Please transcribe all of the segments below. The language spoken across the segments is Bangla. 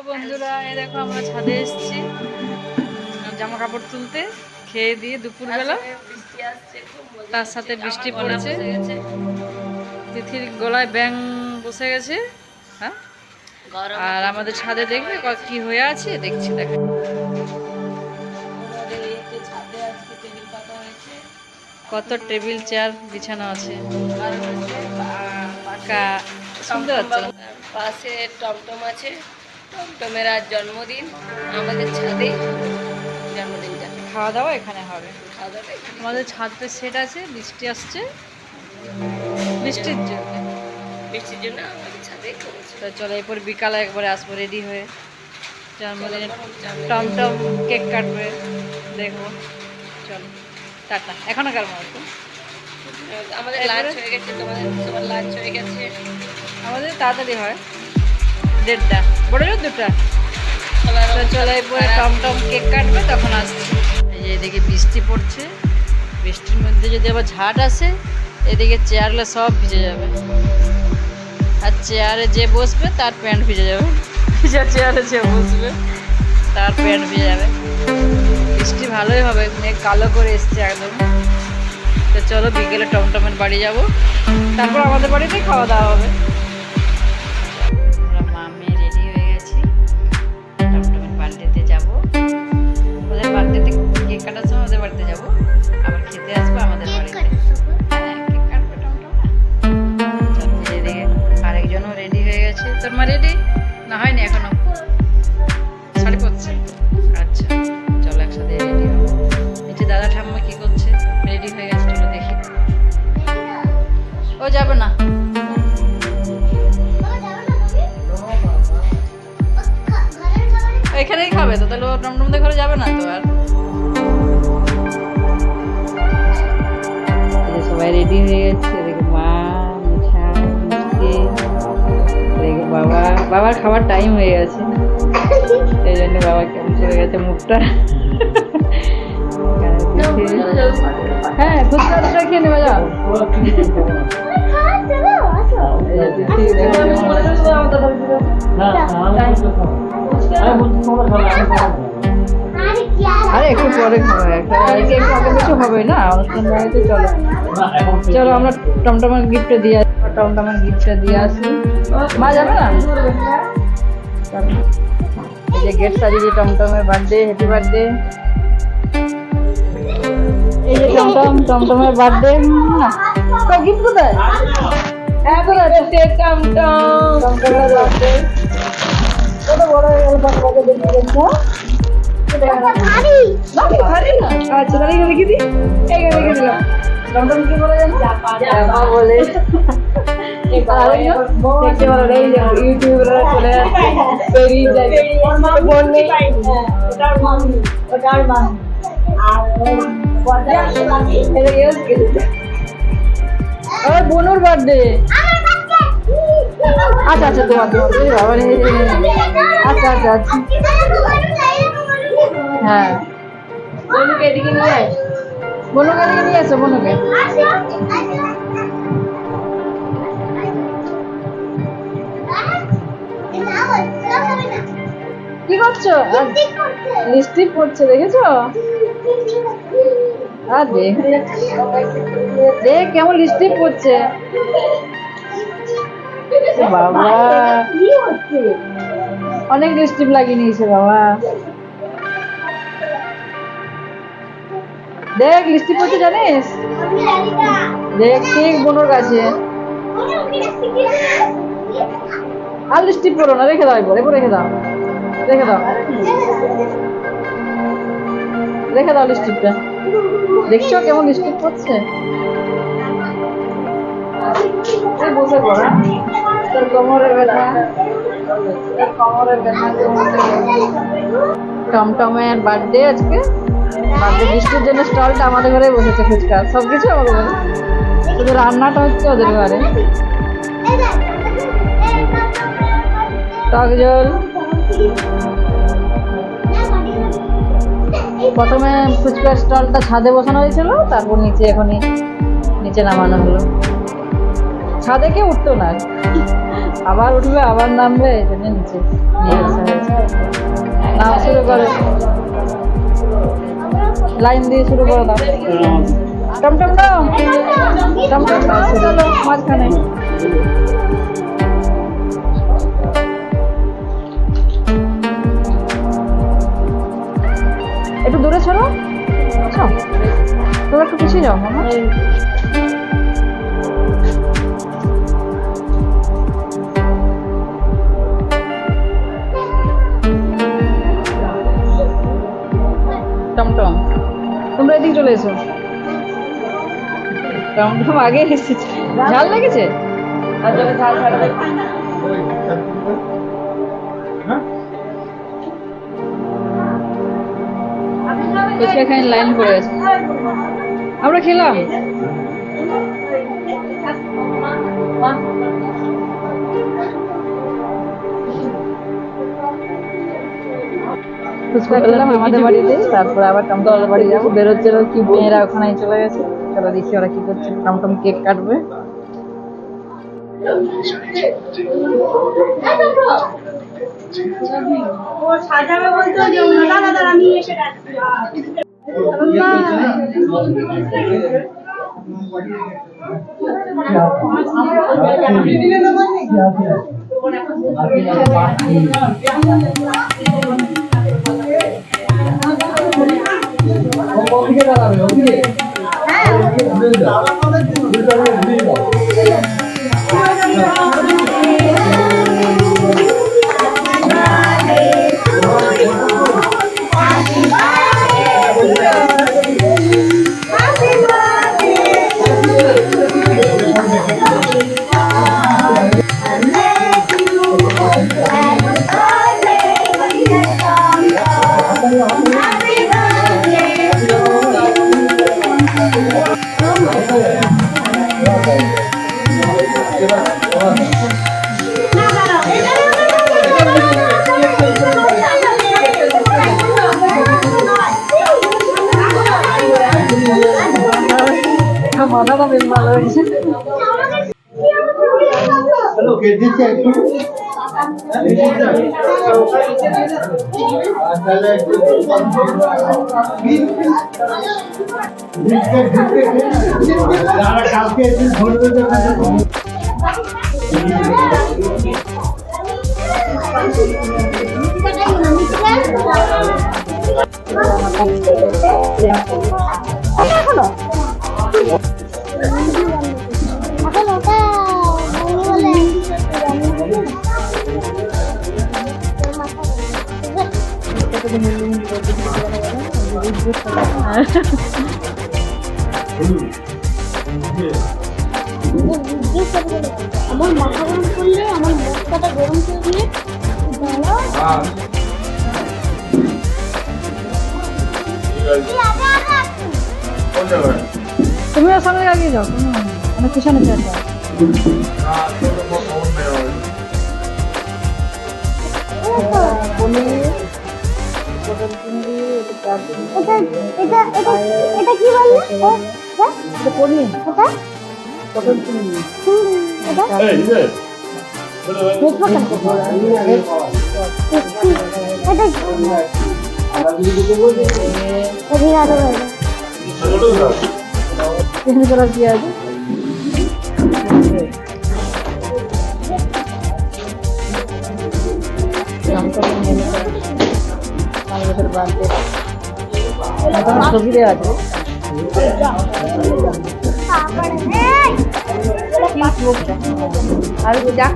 বন্ধুরা, এই দেখো আমরা ছাদে এসেছি জামা কাপড় তুলতে, খেয়ে দিয়ে দুপুরবেলা। তার সাথে বৃষ্টি পড়েছে, তিথির গলায় ব্যাং বসে গেছে। হ্যাঁ, আর আমাদের ছাদে দেখবে কি হয়ে আছে, দেখছি দেখো। কত টেবিল চেয়ার বিছানো আছে, শুনতে পাচ্ছ? পাশে টমটম আছে, টমটমের আজ জন্মদিন, আমাদের ছাদে জন্মদিনটা। খাওয়া দাওয়া এখানে হবে। খাওয়া দাওয়া আমাদের ছাদটা সেট আছে, বৃষ্টি আসছে, বৃষ্টির জন্য আমাদের ছাদে করেছে। তো চলো এরপর বিকালে একবারে আসবো রেডি হয়ে, জন্মদিনে টমটম কেক কাটবে, দেখবো। চলো টাটা, এখনো কার মতো আমাদের লাঞ্চ হয়ে গেছে, তোমার লাঞ্চ হয়ে গেছে। আমাদের তাড়াতাড়ি হয়, 1:30, বড় জোর 2টা। তো চলো এরপরে টমটম কেক কাটবে, তখন আসছে। এই যে এদিকে বৃষ্টি পড়ছে, বৃষ্টির মধ্যে যদি আবার ঝাড় আসে, এদিকে চেয়ারগুলো সব ভিজে যাবে, আর চেয়ারে যে বসবে তার প্যান্ট ভিজে যাবে, ভিজা চেয়ারে যে বসবে তার প্যান্ট ভিজে যাবে। বৃষ্টি ভালোই হবে, মেঘ কালো করে এসছে একদম। তো চলো বিকেলে টমটমের বাড়ি যাব, তারপর আমাদের বাড়িতেই খাওয়া দাওয়া হবে। আমরা মামে রেডি হয়ে গেছি, টমটমের বার্থডেতে যাব। ওদের বার্থডেতে কেক কাটার সময় ওদের বাড়িতে যাব, আবার খেতে আসবো আমাদের বাড়িতে। হ্যাঁ, কেক কাটবে টমটমে। এদিকে আরেকজনও রেডি হয়ে গেছে। তোর মা রেডি না হয়নি এখনো? শাড়ি পরছে। আচ্ছা চলো একসাথে রেডি হবো। নিচে দাদা ঠাম্মা কি করছে, রেডি হয়ে গেছে, চলো দেখি। ও যাবে না, এখানেই খাবে তো, তাহলে ও টমটমদের ঘরে যাবে না তো। আর সবাই রেডি হয়ে গেছে, এদিকে মা, মিঠাই, মিষ্টি, এদিকে বাবা। বাবার খাবার টাইম হয়ে গেছে, এই জন্য বাবা কেমন চলে গেছে মুখটা। হ্যাঁ, ফুচকা খেয়ে নেবে, যাও। আরে একটু পরে খাবে, একটা কিছু হবে না অনুষ্ঠান বাড়িতে। চলো চলো আমরা টমটমের গিফটটা দিয়ে আসি, টমটমের গিফটটা দিয়ে আসি। মা যাবে না? এই যে গেট সাজিয়েছি, টমটমের বার্থডে, হ্যাপি বার্থডে। এই যে টমটমের বার্থডে। না গিফট কোথায়? টমটমের বার্থডে কত বড় হয়ে গেল, আচ্ছা তাহলে এখানে রেখে দিই, এইখানে রেখে দিলাম। টমটম কি বলে জানো? বলে ইউটিউবরা চলে যাচ্ছে, বেরিয়ে যায় বললে বোনুর বার্থডে। আচ্ছা আচ্ছা তোমার বাবা, আচ্ছা আচ্ছা আচ্ছা। হ্যাঁ, বনুকে এদিকে নিয়ে আয়, বনুকে এদিকে নিয়ে আসো, বনুকে। কি করছো? লিপস্টিক পড়ছে, দেখেছো? আর দেখ কেমন লিপস্টিক পড়ছে। বাবা অনেক লিপস্টিক লাগিয়ে নিয়েছে বাবা, দেখ লিপস্টিক পড়ছে, জানিস? দেখ ঠিক বোনের কাছে। আর লিপস্টিক পরো না, রেখে দাও, এরপর রেখে দাও, রেখে দাও, রেখে দাও লিপস্টিকটা। দেখছো কেমন লিপস্টিক পড়ছে? বসে পড়া, তোর কোমরে ব্যথা, কোমরে ব্যথা। টমটমের বার্থডে আজকে, বার্থডে বৃষ্টির জন্য স্টলটা আমাদের ঘরে বসেছে, ফুচকা সবকিছু আমাদের ঘরে, শুধু রান্নাটা হচ্ছে ওদের ঘরে। টক জল, প্রথমে ফুচকার স্টলটা ছাদে বসানো হয়েছিল, তারপর নিচে এখনই নিচে নামানো হলো। ছাদে কেউ উঠতো না, আবার উঠবে আবার নামবে, এই জন্য নিচে নিয়ে আসা হয়েছে। লাইন দিয়ে শুরু করে দাও। টমটম দাও, টমটম দাও, চলো মাঝখানে। একটু দূরে ছাড়ো, আচ্ছা তোমরা একটু পিছিয়ে যাও মামা। টমটম তোমরা এদিকে চলে এসো। টমটম আগে এসেছে। ঝাল লেগেছে? আর যদি ঝাল ছাড়া দেখ। এখানে লাইন পড়ে আছে, আমরা খেলাম। ফুচকা খেলাম আমাদের বাড়িতে, তারপরে আবার টমটমের বাড়ি যাবো। বেরোচ্ছে কি মেয়েরা ওখানে চলে গেছে। চলো দেখি ওরা কি করছে। টমটম কেক কাটবে। ও সাজাবে বলতো যে দাদা দাদা আমি এসে যাচ্ছি। মাথাটা বেশ ভালো হয়েছে। আমার মাথা গরম করলে আমার মশলাটা গরম করে দিয়ে তুমি ওর সামনে আগিয়ে যাও, অনেক পিছনে চেয়ারটা। এটা কি বললে? পনির, এটা পটল চিংড়ি, এটা পেঁয়াজ সবজি দেওয়া আছে। আর যাক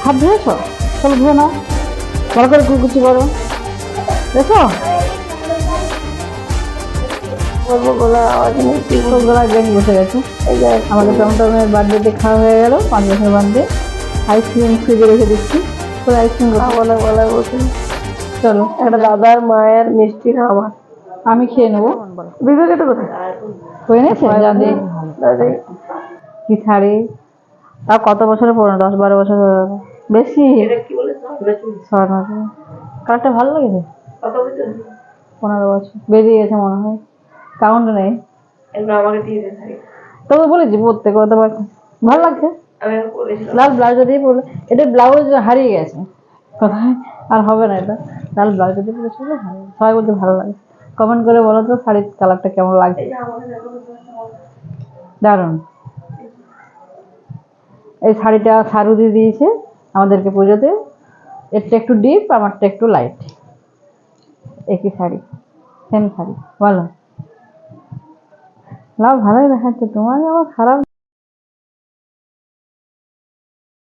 হাত ধুয়েছ? চলো ধুয়ে নাও, ভালো করে কুচি করো। দেখো গোলা গ্যাস বসে গেছে। আমাদের টমটমের বার্থডেতে খাওয়া হয়ে গেল, 5 বছর বার্থডে। আইসক্রিম ফ্রিজে রেখে দিচ্ছি, পুরো আইসক্রিম গলা বসে। চলো একটা দাদার মায়ের মিষ্টি আমার আমি খেয়ে নেবো। বিবেকে তো কোথায় হয়ে নিয়েছে জানি কি ছাড়ে। তা কত বছরে পড়ো? 10-12 বছর হয়ে গেল, বেশি স্বর্ণচুরি কালারটা ভালো লেগেছে। কত বছর 15 বছর বেরিয়ে গেছে মনে হয়, কাউন্ট নেই। এগুলো আমাকে দিয়ে দেন শাড়ি। তবে বলেছি পড়তে কত বার ভালো লাগছে। আমি পরেছিলাম লাল ব্লাউজ দিয়ে পরলে, এটা ব্লাউজ হারিয়ে গেছে কোথায়, আর হবে না এটা। লাল ব্লাউজ দিয়ে পরেছিল ভালো, সবাই বলতে ভালো লাগে। কমেন্ট করে বলো তো শাড়ির কালারটা কেমন লাগছে। এই যে আমাকে দেখো দারুণ। এই শাড়িটা সারু দিয়ে দিয়েছে আমাদেরকে পুজোতে। এরটা একটু ডিপ, আমারটা একটু লাইট, একই শাড়ি, সেম শাড়ি। বলো লাভ ভালোই দেখাচ্ছে, তোমার আবার খারাপ।